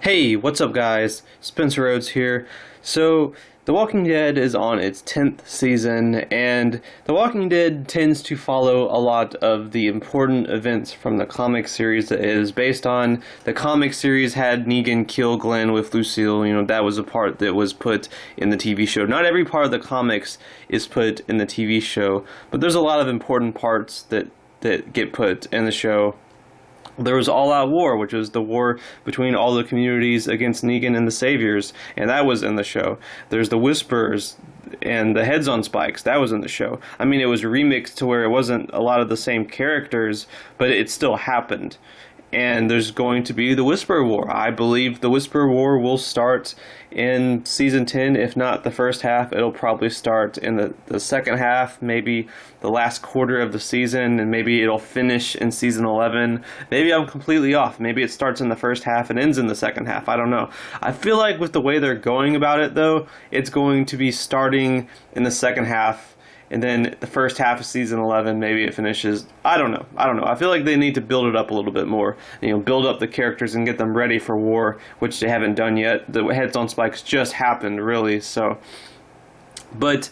Hey, what's up, guys? Spencer Rhodes here. So, The Walking Dead is on its 10th season, and The Walking Dead tends to follow a lot of the important events from the comic series that it is based on. The comic series had Negan kill Glenn with Lucille. That was a part that was put in the TV show. Not every part of the comics is put in the TV show, but there's a lot of important parts that get put in the show. There was All Out War, which was the war between all the communities against Negan and the Saviors, and that was in the show. There's the Whisperers and the Heads on Spikes, that was in the show. I mean, it was remixed to where it wasn't a lot of the same characters, but it still happened. And there's going to be the Whisper War. I believe the Whisper War will start in Season 10, if not the first half. It'll probably start in the second half, maybe the last quarter of the season, and maybe it'll finish in Season 11. Maybe I'm completely off. Maybe it starts in the first half and ends in the second half. I don't know. I feel like with the way they're going about it, though, it's going to be starting in the second half, and then the first half of Season 11, maybe it finishes. I don't know. I feel like they need to build it up a little bit more. Build up the characters and get them ready for war, which they haven't done yet. The Heads on Spikes just happened, really. So, but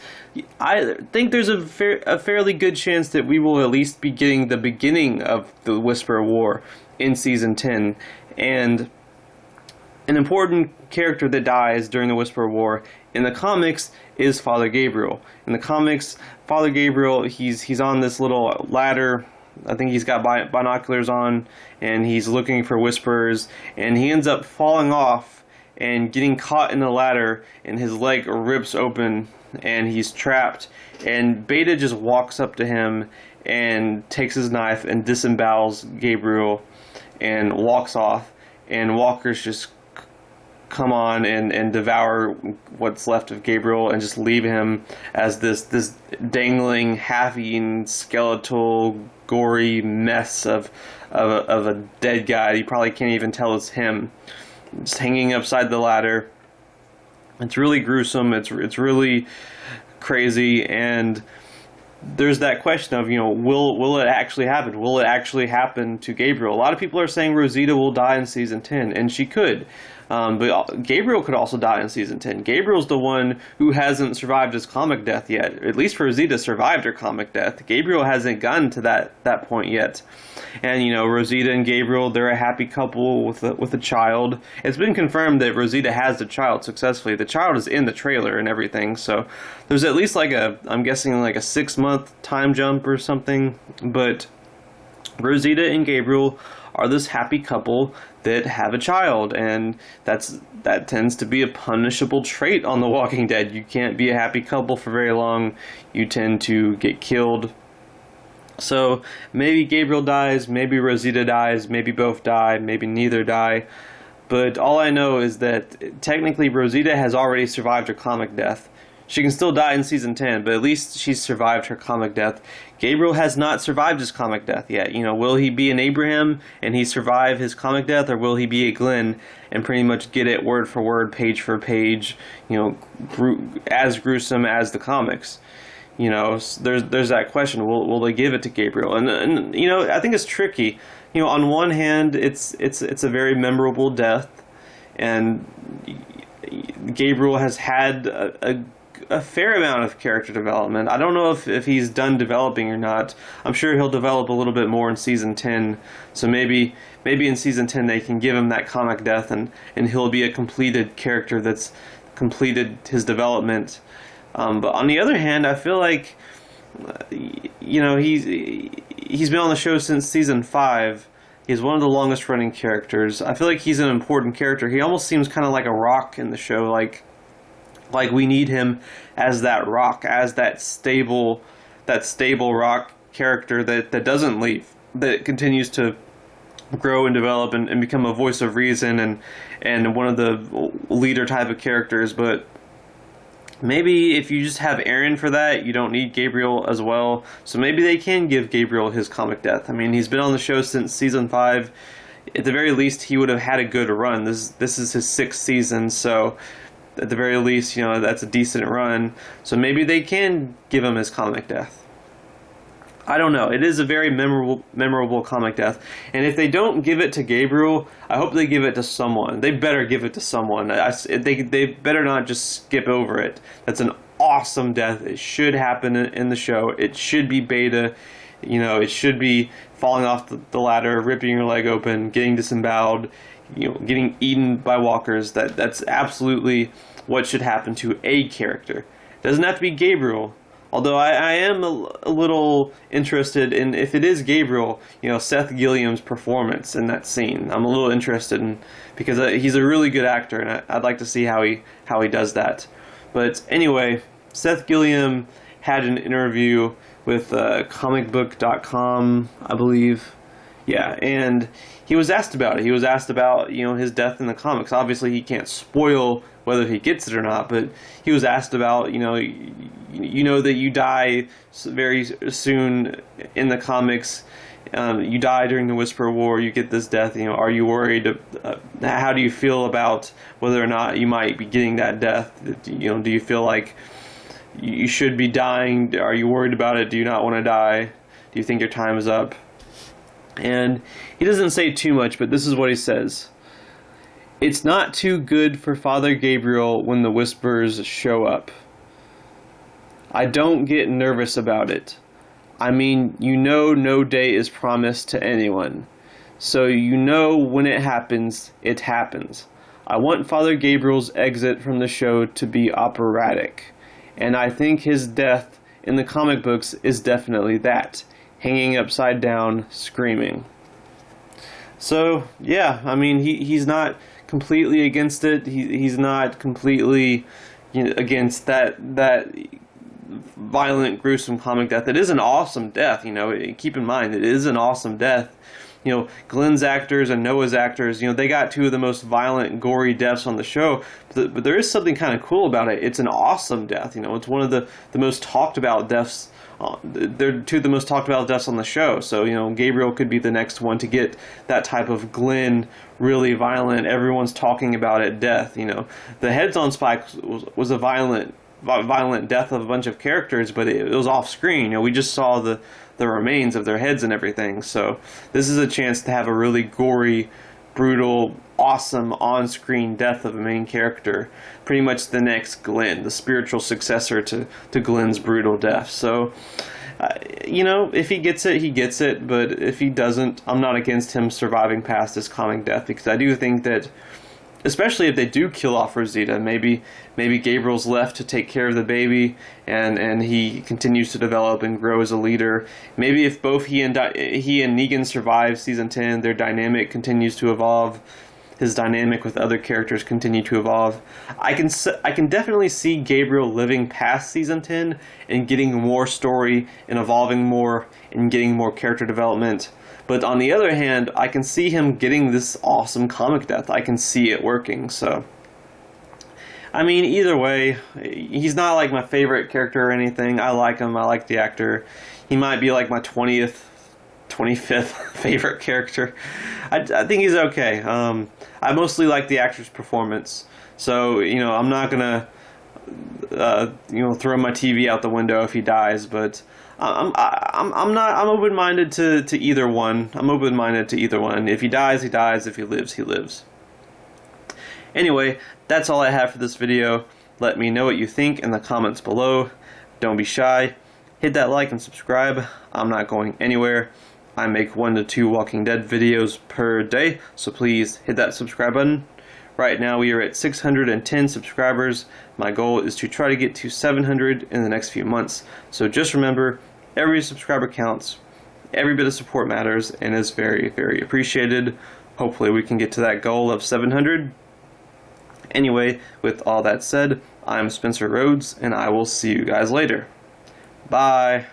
I think there's a fairly good chance that we will at least be getting the beginning of the Whisper War in Season 10. And an important character that dies during the Whisper War in the comics is Father Gabriel. In the comics, Father Gabriel, he's on this little ladder. I think he's got binoculars on, and he's looking for whisperers, and he ends up falling off and getting caught in the ladder, and his leg rips open, and he's trapped. And Beta just walks up to him and takes his knife and disembowels Gabriel and walks off, and walkers just come on and devour what's left of Gabriel and just leave him as this dangling, half-eaten, skeletal, gory mess of a dead guy. You probably can't even tell it's him, just hanging upside the ladder. It's really gruesome. It's really crazy, and there's that question of, will it actually happen? Will it actually happen to Gabriel? A lot of people are saying Rosita will die in Season 10, and she could. But Gabriel could also die in Season 10. Gabriel's the one who hasn't survived his comic death yet. At least Rosita survived her comic death. Gabriel hasn't gotten to that point yet. And, Rosita and Gabriel, they're a happy couple with a child. It's been confirmed that Rosita has the child successfully. The child is in the trailer and everything, so there's at least I'm guessing like a 6-month time jump or something. But Rosita and Gabriel are this happy couple that have a child, and that tends to be a punishable trait on The Walking Dead. You can't be a happy couple for very long. You tend to get killed. So maybe Gabriel dies, maybe Rosita dies, maybe both die, maybe neither die. But all I know is that technically Rosita has already survived her comic death. She can still die in Season 10, but at least she's survived her comic death. Gabriel has not survived his comic death yet. Will he be an Abraham and he survive his comic death, or will he be a Glenn and pretty much get it word for word, page for page, as gruesome as the comics? There's that question. Will they give it to Gabriel? And I think it's tricky. On one hand, it's a very memorable death, and Gabriel has had a fair amount of character development. I don't know if he's done developing or not. I'm sure he'll develop a little bit more in Season 10. So maybe in Season 10 they can give him that comic death, and he'll be a completed character that's completed his development. But on the other hand, I feel like he's been on the show since Season 5. He's one of the longest running characters. I feel like he's an important character. He almost seems kind of like a rock in the show, like we need him as that rock, as that stable rock character that doesn't leave, that continues to grow and develop and become a voice of reason and one of the leader type of characters. But maybe if you just have Aaron for that, you don't need Gabriel as well. So maybe they can give Gabriel his comic death. I mean, he's been on the show since Season 5. At the very least, he would have had a good run. This is his 6th season, so at the very least, that's a decent run. So maybe they can give him his comic death. I don't know. It is a very memorable comic death. And if they don't give it to Gabriel, I hope they give it to someone. They better give it to someone. They better not just skip over it. That's an awesome death. It should happen in the show. It should be Beta. You know, it should be falling off the ladder, ripping your leg open, getting disemboweled, you know, getting eaten by walkers. That's absolutely what should happen to a character. It doesn't have to be Gabriel. Although I am a little interested in, if it is Gabriel, you know, Seth Gilliams' performance in that scene. I'm a little interested in, because he's a really good actor, and I'd like to see how he does that. But anyway, Seth Gilliam had an interview with comicbook.com, I believe. Yeah, and he was asked about it. He was asked about, you know, his death in the comics. Obviously, he can't spoil whether he gets it or not, but he was asked about, you know that you die very soon in the comics. You die during the Whisper War. You get this death. You know, are you worried? How do you feel about whether or not you might be getting that death? You know, do you feel like you should be dying? Are you worried about it? Do you not want to die? Do you think your time is up? And he doesn't say too much, but this is what he says. It's not too good for Father Gabriel when the Whispers show up. I don't get nervous about it. I mean, you know no day is promised to anyone. So you know when it happens, it happens. I want Father Gabriel's exit from the show to be operatic. And I think his death in the comic books is definitely that. Hanging upside down, screaming. So, yeah, I mean, he's not completely against it. He's not completely, you know, against that violent, gruesome comic death. It is an awesome death, you know. Keep in mind, it is an awesome death. You know, Glenn's actors and Noah's actors, you know, they got two of the most violent, gory deaths on the show. But there is something kind of cool about it. It's an awesome death, you know. It's one of the most talked about deaths. They're two of the most talked about deaths on the show. So, you know, Gabriel could be the next one to get that type of Glenn, really violent, everyone's talking about it death, you know. The Heads on Spikes was a violent death of a bunch of characters, but it was off screen. You know, we just saw the remains of their heads and everything. So this is a chance to have a really gory, brutal, awesome on-screen death of a main character. Pretty much the next Glenn, the spiritual successor to Glenn's brutal death. So, you know, if he gets it, he gets it. But if he doesn't, I'm not against him surviving past this comic death, because I do think that, especially if they do kill off Rosita, maybe Gabriel's left to take care of the baby, and he continues to develop and grow as a leader. Maybe if both he and Negan survive season 10, their dynamic continues to evolve. His dynamic with other characters continue to evolve. I can definitely see Gabriel living past season 10 and getting more story and evolving more and getting more character development. But on the other hand, I can see him getting this awesome comic death. I can see it working. So, I mean, either way, he's not like my favorite character or anything. I like him. I like the actor. He might be like my 25th favorite character. I think he's okay. I mostly like the actor's performance. So, you know, I'm not gonna throw my TV out the window if he dies, but I'm open-minded to either one. I'm open-minded to either one. If he dies, he dies. If he lives, he lives. Anyway, that's all I have for this video. Let me know what you think in the comments below. Don't be shy. Hit that like and subscribe. I'm not going anywhere. I make 1 to 2 Walking Dead videos per day, so please hit that subscribe button. Right now we are at 610 subscribers. My goal is to try to get to 700 in the next few months. So just remember, every subscriber counts. Every bit of support matters and is very, very appreciated. Hopefully we can get to that goal of 700. Anyway, with all that said, I'm Spencer Rhodes, and I will see you guys later. Bye.